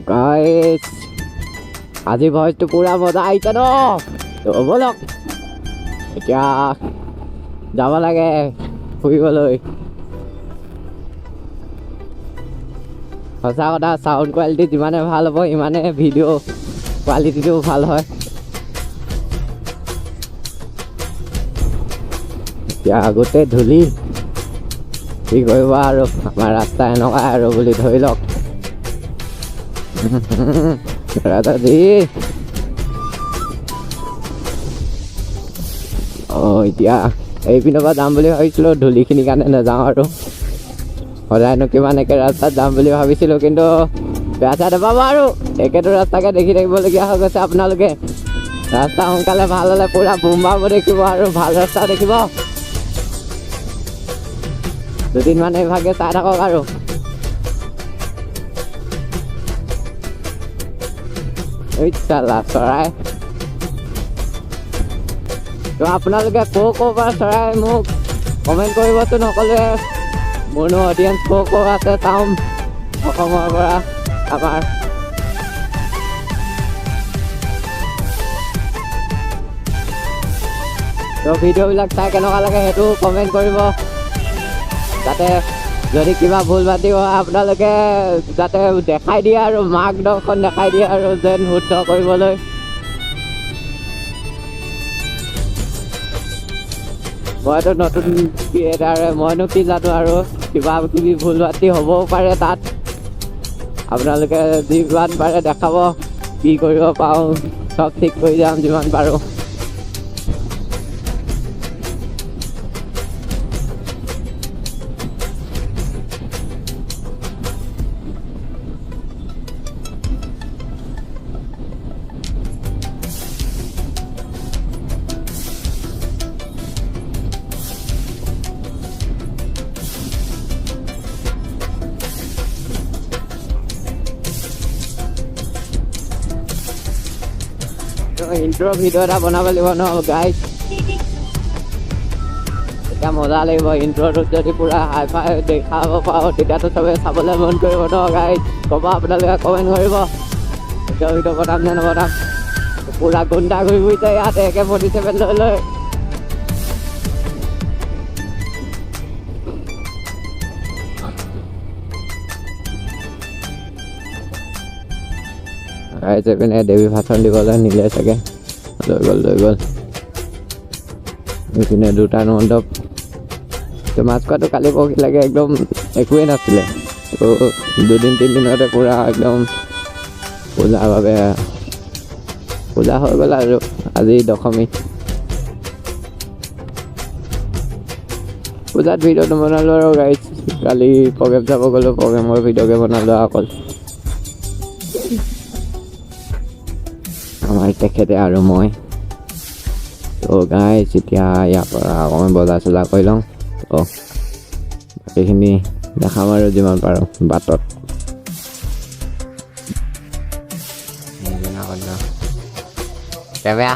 guys আজি ভইচটো পুৰা মজা আহিছে ন তো বলক এতিয়া যাব লাগে ফুৰিবলৈ সঁচা কথা সাউন্ড কোৱালিটি যিমানে ভাল হ'ব ইমানে ভিডিঅ' কোৱালিটিটো ভাল হয় এতিয়া গোটেই ধূলি কি কৰিব আৰু আমাৰ ৰাস্তা এনেকুৱা আৰু বুলি ধৰি লওক দাদাজি এতিয়া এইপিনৰ পৰা যাম বুলি ভাবিছিলোঁ ধূলিখিনিৰ কাৰণে নাযাওঁ আৰু সদায়নো কিমান একে ৰাস্তাত যাম বুলি ভাবিছিলোঁ কিন্তু বেয়া চেয়া নাপাব আৰু একেটো ৰাস্তাকে দেখি থাকিবলগীয়া হৈ গৈছে আপোনালোকে ৰাস্তা সোনকালে ভাল হ'লে পূৰা বুম্বাব দেখিব আৰু ভাল ৰাস্তা দেখিব দুদিনমান এইভাগে চাই থাকক আৰু চৰাই তো আপোনালোকে ক'ৰ পৰা চৰাই মোক কমেণ্ট কৰিবচোন সকলোৱে মোৰনো অডিয়েঞ্চ ক'ৰ আছে চাওঁ অসমৰ পৰা আমাৰ তো ভিডিঅ'বিলাক চাই কেনেকুৱা লাগে সেইটো কমেণ্ট কৰিব যাতে যদি কিবা ভুল বাতি হয় আপোনালোকে যাতে দেখাই দিয়ে আৰু মাৰ্গদৰ্শন দেখাই দিয়ে আৰু যেন শুদ্ধ কৰিবলৈ মইতো নতুন ক্ৰিয়েটাৰ মইনো কি জানো আৰু কিবা কিবি ভুল বাতি হ'বও পাৰে তাত আপোনালোকে যিমান পাৰে দেখাব কি কৰিব পাৰোঁ চব ঠিক কৰি যাম যিমান পাৰোঁ ইন্ট্ৰ ভিডিঅ' এটা বনাব লাগিব ন গাইজ এতিয়া মজা লাগিব ইন্ট্ৰটোত যদি পূৰা হাই ফাই দেখাব পাৰোঁ তেতিয়াতো চবে চাবলৈ মন কৰিব ন গাইজ ক'ব আপোনালোকে কমেণ্ট কৰিব ভিডিঅ' বনাম নে নবনাম পূৰা গুণ্ডা ঘূৰি ফুৰিছে ইয়াতে AK-47 লৈ ৰাইজে পিনে দেৱী ভাষণ দিবলৈ নিলে চাগে লৈ গ'ল এইপিনে দুটা মণ্ডপ তো মাছ খোৱাটো কালি পৰহিলৈকে একদম একোৱেই নাছিলে তো দুদিন তিনিদিনতে পূৰা একদম পূজাৰ বাবে পূজা হৈ গ'ল আৰু আজি দশমী পূজাত ভিডিঅ' নবনালোঁ আৰু গাইজ কালি প্ৰগ্ৰেম চাব গ'লোঁ প্ৰগ্ৰেমৰ ভিডিঅ'কে বনালোঁ অকল আমাৰ তেখেতে আৰু মই তো গাইজ এতিয়া ইয়াৰ পৰা অকণমান বজাৰ চজাৰ কৰি লওঁ তো বাকীখিনি দেখাম আৰু যিমান পাৰোঁ বাটত কেমেৰা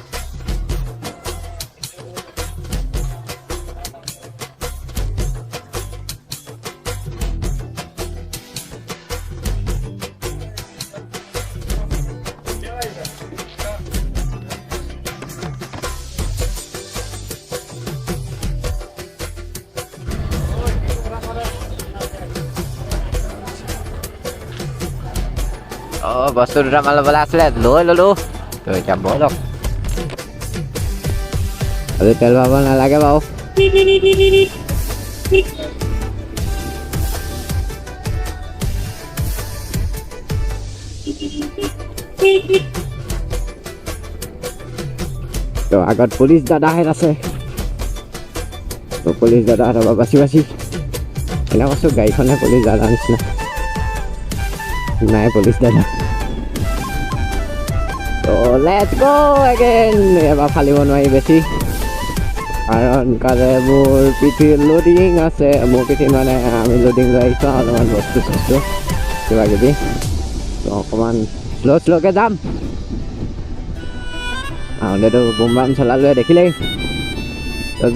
বস্তু দুটামান ল'বলৈ আছিলে লৈ ল'লোঁ তো এতিয়া বলক আজি তেল ভৰাব নালাগে বাৰু তো আগত পুলিচ দাদাহেঁত আছে তো পুলিচ দাদাহঁতৰ পৰা বাচি এনে কৈছোঁ গাড়ীখনে পুলিচ দাদা নিচিনা নাই পুলিচ দাদা তো লেটছ গো এগেইন এবাৰ ফালিব নোৱাৰি বেছি কাৰণ কালে মোৰ পিঠিৰ লোডিং আছে মোৰ পিঠিত মানে আমি লোডিং লৈ আহিছোঁ অলপমান বস্তু কিবা কিবি তো অকণমান শ্ল'কৈ যাম আহোঁতেতো বুম বাম চলালোৱে দেখিলেই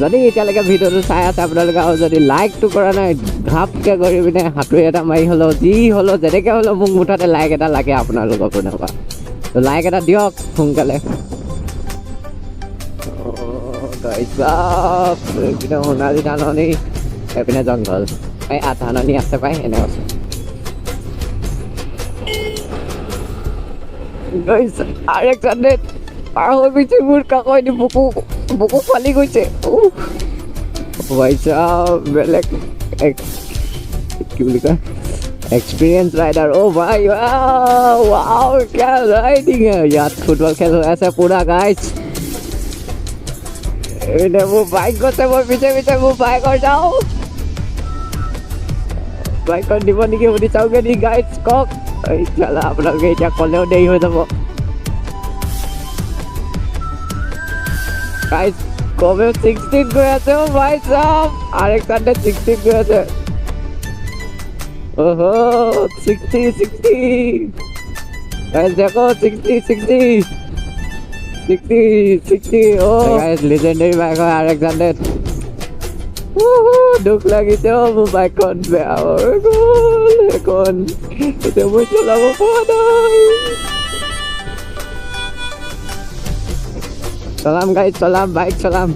যদি এতিয়ালৈকে ভিডিঅ'টো চাই আছে আপোনালোকে আৰু যদি লাইকটো কৰা নাই ঘাপকৈ কৰি পিনে হাতুৰি এটা মাৰি হ'লেও যি হ'লেও যেনেকৈ হ'লেও মোক মুঠতে লাইক এটা লাগে আপোনালোকৰ পৰা তো লাইক এটা দিয়ক সোনকালে এইপিনে সোণালী ধাননি এইপিনে জংঘল এই ধাননি আছে পাই এনে আছে আরেক জানে পাৰ হৈ গৈছে মোৰ কাকনি বুকু ফালি গৈছে ভাইছা বেলেগ কি বুলি কয় एक्सपीरियंस राइडर ओ भाई वाओ क्या राइडिंग है यार फुटबॉल खेल हो ऐसा पूरा गाइस इन्हें वो बाइक को से वो पीछे पीछे वो बाइक और जाओ बाइक को निबन के उड़ी जाओगे नहीं गाइस को चला आप लोग ये क्या कॉल नहीं हो तो वो गाइस को में 16 को ऐसे हो भाई साहब आरेक साथ 16 को ऐसे ओहो 60 गाइस देखो 60 ओ गाइस लेजेंडरी बाइक है अलेक्जेंडर दुख লাগিছে ও বাইকখন বেয়া হৈ গ'ল এখন এতিয়া মই চলাব পৰা নাই চলাম গাইস চলাম বাইক চলাম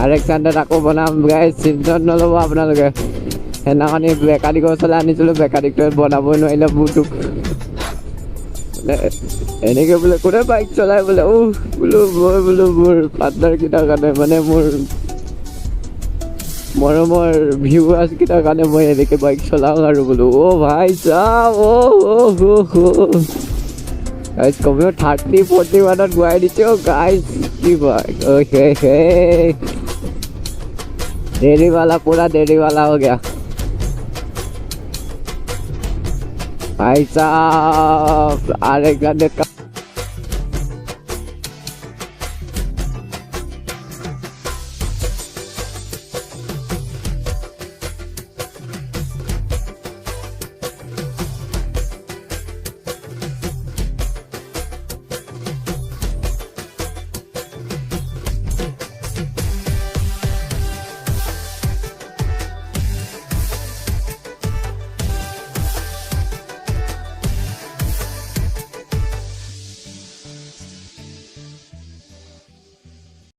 अलेक्जेंडर আকৌ বনাম গাইস চিন্তা নল'ব আপোনালোকে সেইদিনাখনি বেকাৰিকৰ ওচৰলৈ আনিছিলোঁ বেকাৰিকটোৱে বনাবই নোৱাৰিলে বুটুক এনেকৈ বোলে কোনে বাইক চলাই বোলে বোলো মই বোলো মোৰ পাৰ্টনাৰকেইটাৰ কাৰণে মানে মোৰ মৰমৰ ভিউৱাৰ্ছকেইটাৰ কাৰণে মই এনেকৈ বাইক চলাওঁ আৰু বোলো ভাই চাওঁ গাইজ কমেও 30-40 মানত গুৱাই দিছে গাইজ কি বাইক देरी वाला पूरा देरी वाला हो गया भाई साहब अरे